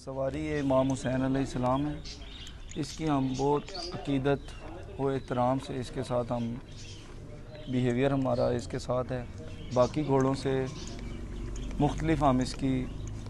सवारी ये इमाम हुसैन अलैहिस्सलाम है। इसकी हम बहुत अकीदत व एहतराम से इसके साथ हम बिहेवियर हमारा इसके साथ है। बाकी घोड़ों से मुख्तलिफ हम इसकी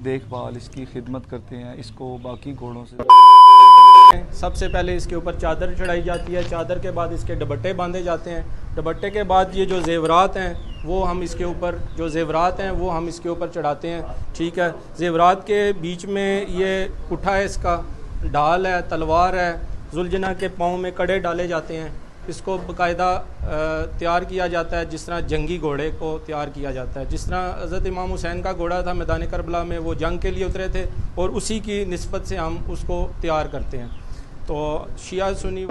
देखभाल इसकी खिदमत करते हैं। इसको बाकी घोड़ों से सबसे पहले इसके ऊपर चादर चढ़ाई जाती है। चादर के बाद इसके दुपट्टे बांधे जाते हैं। दुपट्टे के बाद ये जो ज़ेवरात हैं वो हम इसके ऊपर चढ़ाते हैं। ठीक है, ज़ेवरात के बीच में ये पुट्ठा है, इसका ढाल है, तलवार है। जुलजना के पाँव में कड़े डाले जाते हैं। इसको बाकायदा तैयार किया जाता है जिस तरह जंगी घोड़े को तैयार किया जाता है। जिस तरह हज़रत इमाम हुसैन का घोड़ा था मैदान करबला में, वो जंग के लिए उतरे थे और उसी की निस्बत से हम उसको तैयार करते हैं। तो शिया सुन्नी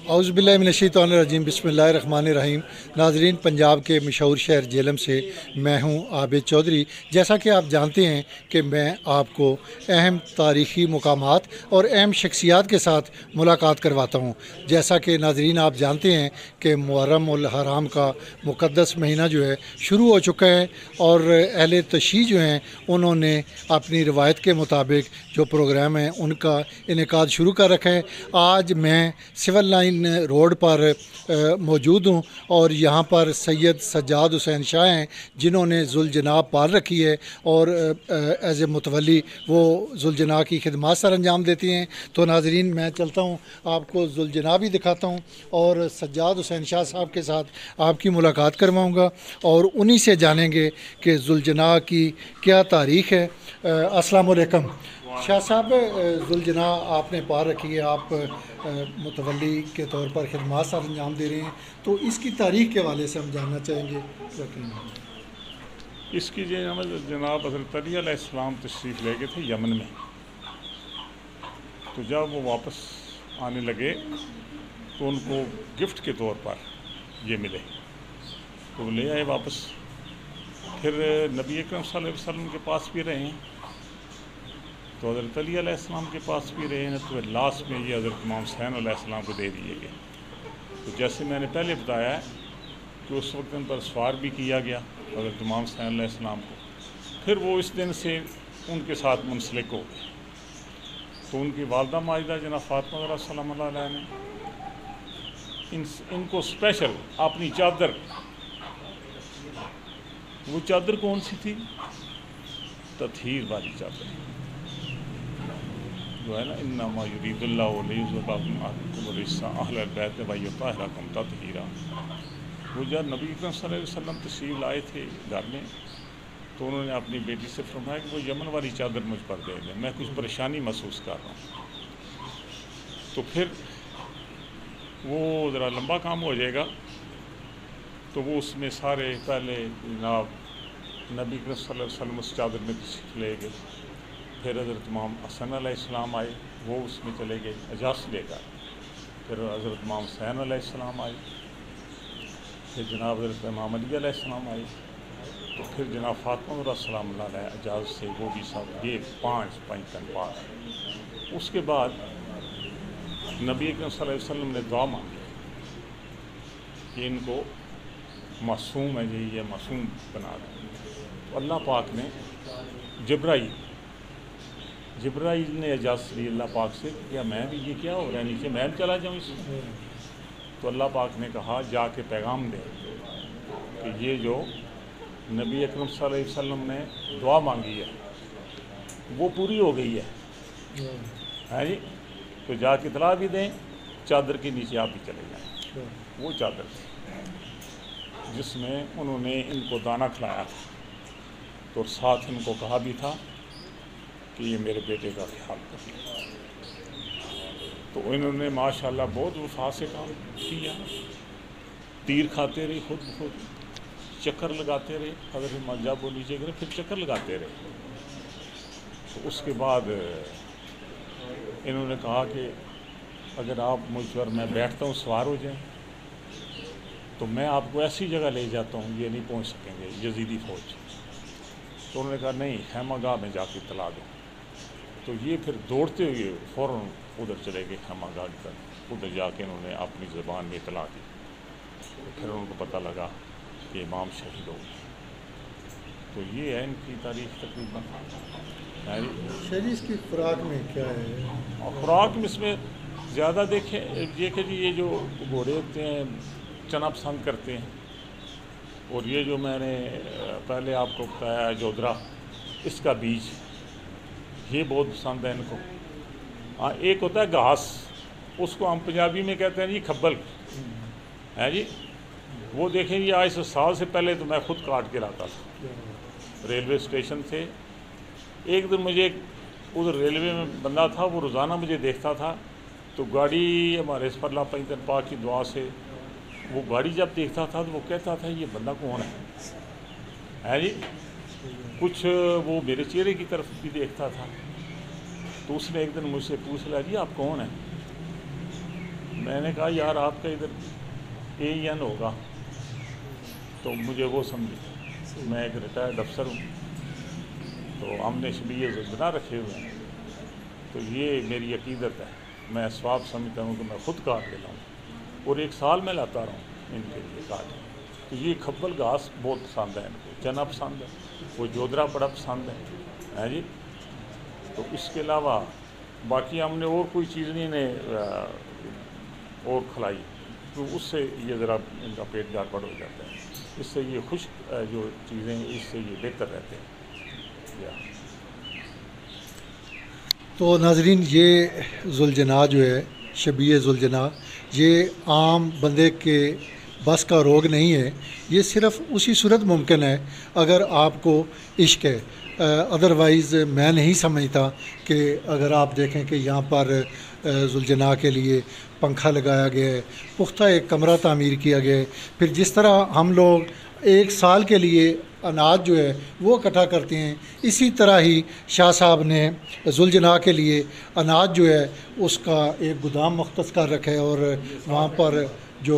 औज़ुबिल्लाहिमिनश्शैतानिर्रजीम बिस्मिल्लाहिर्रहमानिर्रहीम। नाज़रीन, पंजाब के मशहूर शहर जेलम से मैं हूं आबिद चौधरी। जैसा कि आप जानते हैं कि मैं आपको अहम तारीख़ी मकामात और अहम शख्सियात के साथ मुलाकात करवाता हूं। जैसा कि नाज़रीन आप जानते हैं कि मुहर्रम उल हराम का मुक़द्दस महीना जो है शुरू हो चुका है और अहले तशरीह जो हैं उन्होंने अपनी रिवायत के मुताबिक जो प्रोग्राम है उनका इनेकाद शुरू कर रखा है। आज मैं सिविल लाइन रोड पर मौजूद हूँ और यहाँ पर सैयद सज्जाद हुसैन शाह हैं जिन्होंने ज़ुलजनाब पाल रखी है और एज़ ए मुतवली वो ज़ुलजनाब की खिदमत सर अंजाम देती हैं। तो नाज़रीन मैं चलता हूँ, आपको ज़ुलजनाब भी दिखाता हूँ और सज्जाद हुसैन शाह साहब के साथ आपकी मुलाकात करवाऊँगा और उन्हीं से जानेंगे कि ज़ुलजनाब की क्या तारीख़ है। अस्सलाम वालेकुम शाह साहब, ज़ुलजना आपने पार रखी है, आप मुतवली के तौर पर खिदमत सर अंजाम दे रहे हैं, तो इसकी तारीख़ के हवाले से हम जानना चाहेंगे। इसकी जनाब हज़रत अली अलैहिस्सलाम तशरीफ़ ले गए थे यमन में। तो जब वो वापस आने लगे तो उनको गिफ्ट के तौर पर ये मिले, तो वो ले आए वापस। फिर नबी अकरम सल्लल्लाहु अलैहि वसल्लम के पास भी रहे हैं, तो हज़रत अली अलैहिस्सलाम के पास भी रहे हैं। तो लास्ट में ये हज़रत इमाम हुसैन अलैहिस्सलाम को दे दिए गए। तो जैसे मैंने पहले बताया है कि उस वक्त उन पर सवार भी किया गया हज़रत इमाम हुसैन अलैहिस्सलाम को। फिर वो इस दिन से उनके साथ मुंसलिक हो गए। तो उनकी वालदा माजिदा जनाब फातिमा सलाम अलैहा ने इनको स्पेशल अपनी चादर, वो चादर कौन सी थी? तत्हीर वाली चादर जो है ना, इन्नमा युरीदुल्लाहु लियुज़हिबकुम अहलल बैत व युतहिरकुम तत्हीरा। वो जब नबी अकरम सल्लल्लाहु अलैहि वसल्लम तशरीफ़ लाए थे घर में, तो उन्होंने अपनी बेटी से फरमाया कि वो यमन वाली चादर मुझ पर दे दें, मैं कुछ परेशानी महसूस कर रहा हूँ। तो फिर वो ज़रा लंबा काम हो जाएगा, तो वो उसमें सारे पहले जनाब नबी अकरम सल्लल्लाहु अलैहि वसल्लम उस चादर में तशरीफ़ ले गए। फिर हज़रत इमाम हसन अलैहिस्सलाम आए, वो उसमें चले गए इजाज़त लेकर। फिर हज़रत इमाम हुसैन अलैहिस्सलाम आए, फिर जनाब हज़रत इमाम अली अलैहिस्सलाम आए, तो फिर जनाब फातिमा सलाम इजाज़त से वो भी सब, ये पाँच पाक। उसके बाद नबी अकरम सल्लल्लाहु अलैहि वसल्लम ने दुआ मांगी कि इनको मासूम है जी, ये मासूम बना दें। तो अल्लाह पाक ने जिब्राइल ने इजाज़त ली अल्लाह पाक से, क्या मैं भी, ये क्या हो रहा है नीचे, मैं भी चला जाऊँ इसमें? तो अल्लाह पाक ने कहा जाके पैगाम दे कि ये जो नबी अकरम सल्लल्लाहु अलैहि वसल्लम ने दुआ मांगी है वो पूरी हो गई है जी। तो जाके इतला भी दें, चादर के नीचे आप भी चले जाएँ। वो चादर थी जिसमें उन्होंने इनको दाना खिलाया था, तो साथ इनको कहा भी था कि ये मेरे बेटे का ख्याल करें। तो इन्होंने माशाल्लाह बहुत वफा से काम किया, तीर खाते रहे, खुद चक्कर लगाते रहे, अगर मजाब वो नीचे गिरे फिर चक्कर लगाते रहे। तो उसके बाद इन्होंने कहा कि अगर आप मुझ पर, मैं बैठता हूँ, सवार हो जाएं तो मैं आपको ऐसी जगह ले जाता हूँ ये नहीं पहुँच सकेंगे यजीदी फ़ौज। तो उन्होंने कहा नहीं, हैमागाह में जाके इतला दो। तो ये फिर दौड़ते हुए फ़ौरन उधर चले गए हैमागाह की तरफ। उधर जाके इन्होंने अपनी ज़बान में इतला दी। तो फिर उनको पता लगा कि इमाम शहीद हो गए। तो ये है इनकी तारीख तकरीबन। शरीस की खुराक में क्या है? और खुराक में इसमें ज़्यादा देखें ये कि ये जो घोड़े होते हैं चना पसंद करते हैं, और ये जो मैंने पहले आपको बताया जोधरा, इसका बीज ये बहुत पसंद है इनको। हाँ, एक होता है घास, उसको हम पंजाबी में कहते हैं जी खब्बल, है जी। वो देखें जी आज से साल से पहले तो मैं खुद काट के लाता था। रेलवे स्टेशन से एक दिन मुझे उधर रेलवे में बंदा था, वो रोज़ाना मुझे देखता था, तो गाड़ी हमारे सफरला पैंतन पाक की दुआ से वो गाड़ी जब देखता था तो वो कहता था ये बंदा कौन है जी। कुछ वो मेरे चेहरे की तरफ भी देखता था। तो उसने एक दिन मुझसे पूछ लिया जी आप कौन हैं? मैंने कहा यार आपका इधर AN होगा। तो मुझे वो समझे मैं एक रिटायर्ड अफसर हूँ, तो हमने शबीह ज़ुलजना रखे हुए हैं। तो ये मेरी अकीदत है, मैं स्वाब समझता हूँ कि मैं ख़ुद काट ले लाऊँ और एक साल में लाता रहूँ इनके लिए काट। तो ये खब्बल घास बहुत पसंद है इनको, चना पसंद है, वो जोधरा बड़ा पसंद है जी। तो इसके अलावा बाकी हमने और कोई चीज़ नहीं इन्हें और खिलाई, तो उससे ये ज़रा इनका पेट गड़बड़ हो जाता है। इससे ये खुश्क जो चीज़ें, इससे ये बेहतर रहते हैं। तो नाजरीन, ये ज़ुलजना जो है, शबीह ज़ुलजना, ये आम बंदे के बस का रोग नहीं है। ये सिर्फ़ उसी सूरत मुमकिन है अगर आपको इश्क है। अदरवाइज़ मैं नहीं समझता कि अगर आप देखें कि यहाँ पर ज़ुलजना के लिए पंखा लगाया गया है, पुख्ता एक कमरा तामीर किया गया है, फिर जिस तरह हम लोग एक साल के लिए अनाज जो है वो इकट्ठा करते हैं, इसी तरह ही शाह साहब ने ज़ुलजना के लिए अनाज जो है उसका एक गोदाम मुख्तस कर रखा है और वहाँ पर जो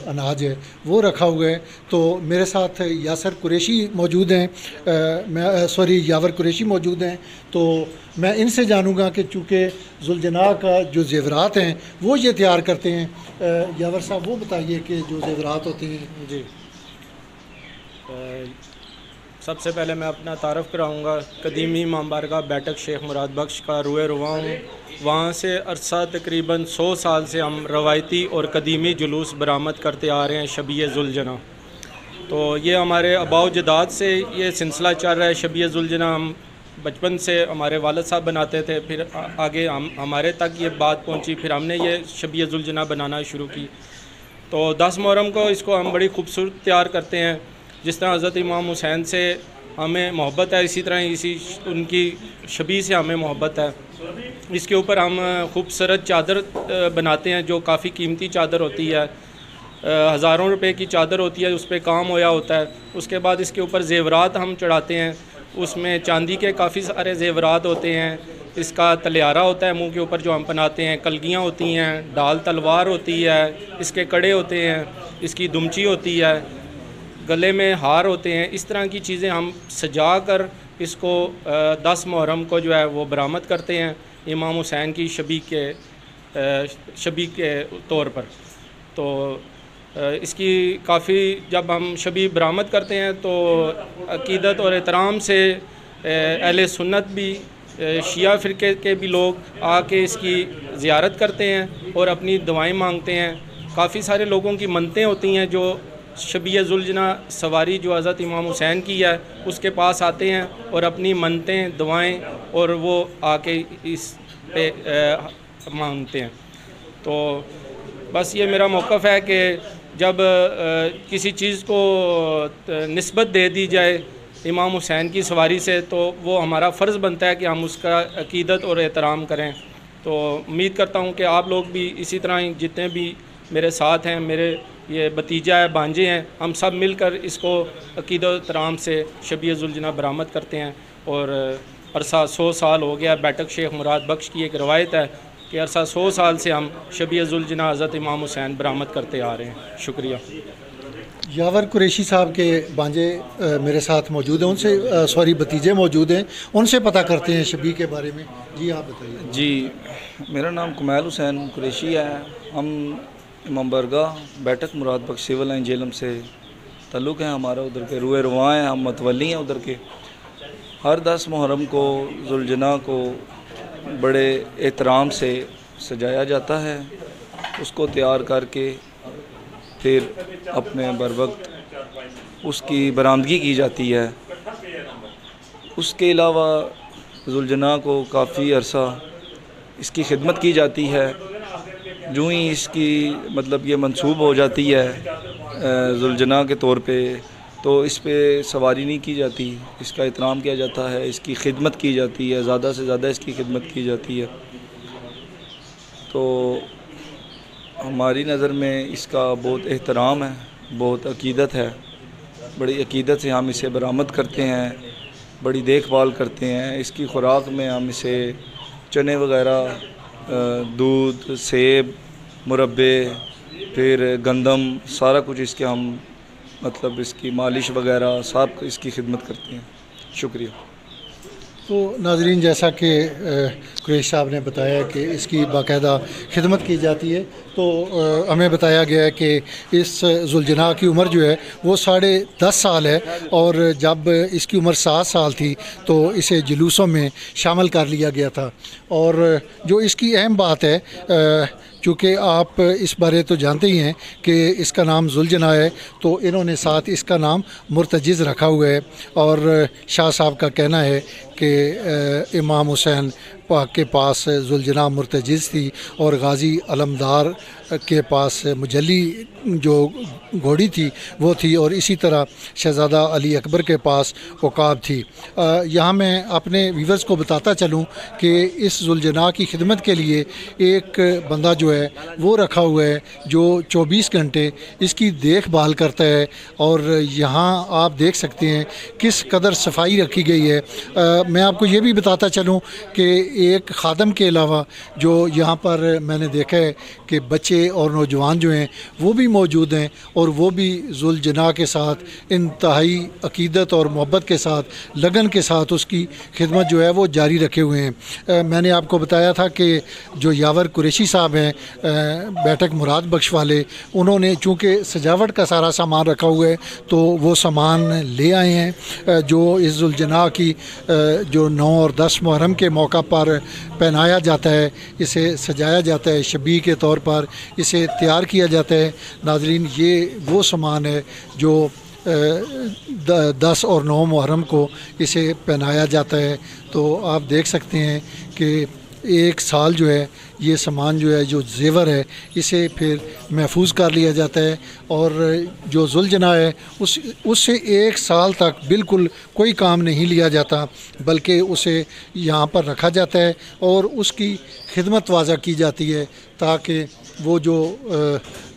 अनाज है वो रखा हुआ है। तो मेरे साथ यावर कुरैशी मौजूद हैं, यावर कुरैशी मौजूद हैं। तो मैं इनसे जानूँगा कि चूँकि ज़ुलजना का जो ज़ेवरात हैं वो ये तैयार करते हैं। यावर साहब, वो बताइए कि जो ज़ेवरात होते हैं। जी, सबसे पहले मैं अपना तारफ़ कराऊँगा। कदीमी इमाम बारगाह बैठक शेख मुराद बख्श का रुए रुवा हूँ। वहाँ से अरसा तकरीबन 100 साल से हम रवायती और कदीमी जुलूस बरामद करते आ रहे हैं शबीह ज़ुलजना। तो ये हमारे आबाओ जदाद से ये सिलसिला चल रहा है। शबीह ज़ुलजना हम बचपन से हमारे वालिद साहब बनाते थे, फिर आगे हमारे तक ये बात पहुँची, फिर हमने ये शबीह ज़ुलजना बनाना शुरू की। तो 10 मुहर्रम को इसको हम बड़ी खूबसूरत तैयार करते हैं। जिस तरह हज़रत इमाम हुसैन से हमें मोहब्बत है, इसी तरह उनकी शबीह से हमें मोहब्बत है। इसके ऊपर हम खूबसूरत चादर बनाते हैं जो काफ़ी कीमती चादर होती है, हज़ारों रुपए की चादर होती है, उस पर काम होया होता है। उसके बाद इसके ऊपर ज़ेवरात हम चढ़ाते हैं। उसमें चांदी के काफ़ी सारे जेवरात होते हैं। इसका तलियारा होता है मुंह के ऊपर जो हम पहनाते हैं, कलगियाँ होती हैं, डाल तलवार होती है, इसके कड़े होते हैं, इसकी दुमची होती है, गले में हार होते हैं। इस तरह की चीज़ें हम सजा कर इसको 10 मुहर्रम को जो है वो बरामद करते हैं इमाम हुसैन की शबी के तौर पर। तो इसकी काफ़ी जब हम शबी बरामद करते हैं तो अकीदत और एहतराम से अहले सुन्नत भी, शिया फ़िरके के भी लोग आके इसकी ज़ियारत करते हैं और अपनी दुआएं मांगते हैं। काफ़ी सारे लोगों की मन्नतें होती हैं जो शबी ज़ुलजना सवारी जो हज़रत इमाम हुसैन की है उसके पास आते हैं और अपनी मन्नतें, दुआएं और वो आके इस पे मांगते हैं। तो बस ये मेरा मौक़िफ़ है कि जब किसी चीज़ को निस्बत दे दी जाए इमाम हुसैन की सवारी से तो वो हमारा फ़र्ज़ बनता है कि हम उसका अकीदत और एहतराम करें। तो उम्मीद करता हूँ कि आप लोग भी इसी तरह ही जितने भी मेरे साथ हैं, मेरे ये भतीजा है, भांजे हैं, हम सब मिलकर इसको अकीदत एहतराम से शबी ज़ुलजना बरामद करते हैं। और अरसा 100 साल हो गया। बैठक शेख मुराद बख्श की एक रवायत है कि अरसा 100 साल से हम शबी ज़ुलजना हज़रत इमाम हुसैन बरामद करते आ रहे हैं। शुक्रिया। यावर कुरैशी साहब के भांजे मेरे साथ मौजूद हैं, उनसे भतीजे मौजूद हैं, उनसे पता करते हैं शबी के बारे में। जी आप बताइए। जी, मेरा नाम कमाल हुसैन कुरैशी है। हम इमाम बरगाह बैठक मुराद बख्श सिविल लाइन जेलम से ताल्लुक़ है हमारा, उधर के रुए रुआ हैं, हम मतवली हैं उधर के। हर 10 मुहर्रम को ज़ुलजना को बड़े एहतराम से सजाया जाता है, उसको तैयार करके फिर अपने बर वक्त उसकी बरामदगी की जाती है। उसके अलावा ज़ुलजना को काफ़ी अरसा इसकी खिदमत की जाती है। जो ही इसकी मतलब ये मंसूब हो जाती है ज़ुलजना के तौर पे, तो इस पे सवारी नहीं की जाती, इसका एहतराम किया जाता है, इसकी खिदमत की जाती है, ज़्यादा से ज़्यादा इसकी खिदमत की जाती है। तो हमारी नज़र में इसका बहुत एहतराम है, बहुत अकीदत है। बड़ी अकीदत से हम इसे बरामद करते हैं, बड़ी देखभाल करते हैं। इसकी खुराक में हम इसे चने वगैरह, दूध, सेब, मुरब्बे, फिर गंदम, सारा कुछ इसके हम मतलब इसकी मालिश वगैरह सब इसकी खिदमत करते हैं। शुक्रिया। तो नाज़रीन, जैसा कि कुरैश साहब ने बताया कि इसकी बाकायदा खिदमत की जाती है, तो हमें बताया गया है कि इस ज़ुलजना की उम्र जो है वो 10.5 साल है, और जब इसकी उम्र 7 साल थी तो इसे जुलूसों में शामिल कर लिया गया था। और जो इसकी अहम बात है, चूँकि आप इस बारे तो जानते ही हैं कि इसका नाम ज़ुलजना है, तो इन्होंने साथ इसका नाम मुर्तजिज़ रखा हुआ है। और शाह साहब का कहना है कि इमाम हुसैन पाक के पास ज़ुलजना मुर्तजिज़ थी और गाज़ी अलमदार के पास मुजल्ली जो घोड़ी थी वो थी, और इसी तरह शहज़ादा अली अकबर के पास उकाब थी। यहाँ मैं अपने व्यूअर्स को बताता चलूँ कि इस ज़ुलजना की खिदमत के लिए एक बंदा जो है वो रखा हुआ है जो 24 घंटे इसकी देखभाल करता है। और यहाँ आप देख सकते हैं किस कदर सफाई रखी गई है। मैं आपको ये भी बताता चलूँ कि एक खादम के अलावा जो यहाँ पर मैंने देखा है कि बच्चे और नौजवान जो हैं वो भी मौजूद हैं, और वो भी ज़ुलजना के साथ इंतहाई अकीदत और मोहब्बत के साथ, लगन के साथ उसकी खिदमत जो है वो जारी रखे हुए हैं। मैंने आपको बताया था कि जो यावर कुरैशी साहब हैं बैठक मुराद बख्श वाले, उन्होंने चूँकि सजावट का सारा सामान रखा हुआ है तो वो सामान ले आए हैं जो इस ज़ुलजना की जो 9 और 10 मुहर्रम के मौका पर पहनाया जाता है, इसे सजाया जाता है, शबी के तौर पर इसे तैयार किया जाता है। नाज़रीन, ये वो सामान है जो 10 और 9 मुहर्रम को इसे पहनाया जाता है। तो आप देख सकते हैं कि एक साल जो है ये सामान जो है, जो जेवर है, इसे फिर महफूज कर लिया जाता है और जो जुलझना है उससे 1 साल तक बिल्कुल कोई काम नहीं लिया जाता, बल्कि उसे यहाँ पर रखा जाता है और उसकी खिदमत वाज़ा की जाती है ताकि वो जो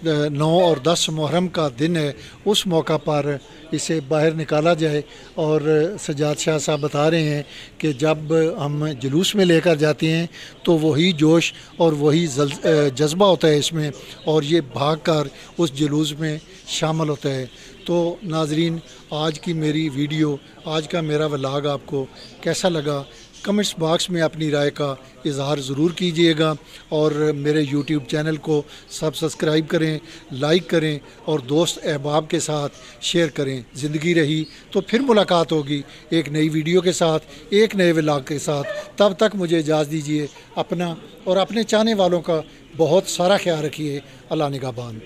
9 और 10 मुहर्रम का दिन है उस मौका पर इसे बाहर निकाला जाए। और सजाद शाह साहब बता रहे हैं कि जब हम जुलूस में लेकर जाते हैं तो वही जोश और वही जज्बा होता है इसमें, और ये भागकर उस जुलूस में शामिल होता है। तो नाज़रीन, आज की मेरी वीडियो, आज का मेरा व्लॉग आपको कैसा लगा, कमेंट्स बॉक्स में अपनी राय का इज़हार ज़रूर कीजिएगा और मेरे यूट्यूब चैनल को सब्सक्राइब करें, लाइक करें और दोस्त अहबाब के साथ शेयर करें। ज़िंदगी रही तो फिर मुलाकात होगी एक नई वीडियो के साथ, एक नए व्लॉग के साथ। तब तक मुझे इजाज़त दीजिए। अपना और अपने चाहने वालों का बहुत सारा ख्याल रखिए। अल्लाह निगहबान।